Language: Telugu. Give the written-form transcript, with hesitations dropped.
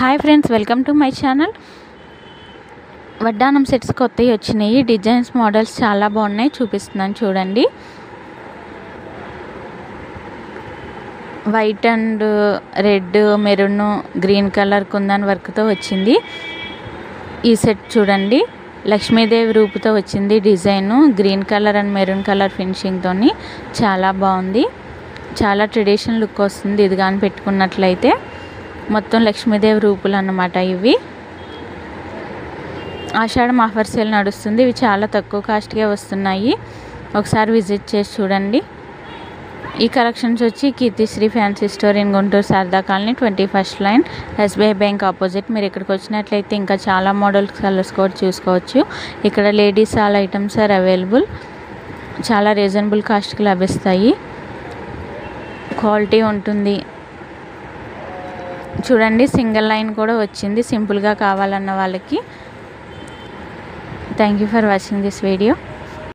Hi friends, welcome to my channel. వడ్డానం సెట్స్ కొత్తవి వచ్చినాయి. డిజైన్స్ మోడల్స్ చాలా బాగున్నాయి, చూపిస్తున్నాను చూడండి. White and red, maroon, green colour kundan వర్క్తో వచ్చింది. ఈ సెట్ చూడండి, లక్ష్మీదేవి రూపుతో వచ్చింది. Design green colour and maroon colour ఫినిషింగ్తో చాలా బాగుంది. చాలా ట్రెడిషనల్ లుక్ వస్తుంది ఇది కానీ పెట్టుకున్నట్లయితే. మొత్తం లక్ష్మీదేవి రూపులు అన్నమాట. ఇవి ఆషాఢం ఆఫర్ సేల్ నడుస్తుంది. ఇవి చాలా తక్కువ కాస్ట్గా వస్తున్నాయి, ఒకసారి విజిట్ చేసి చూడండి. ఈ కలెక్షన్స్ వచ్చి Keerthisri fancy store in Guntur, Sharada colony, 21st line, SBI bank opposite. మీరు ఇక్కడికి వచ్చినట్లయితే ఇంకా చాలా మోడల్స్, కలర్స్ కూడా చూసుకోవచ్చు. ఇక్కడ ladies all items are available. చాలా రీజనబుల్ కాస్ట్కి లభిస్తాయి, క్వాలిటీ ఉంటుంది. చూడండి, సింగిల్ లైన్ కూడా వచ్చింది సింపుల్గా కావాలన్న వాళ్ళకి. Thank you for watching this video.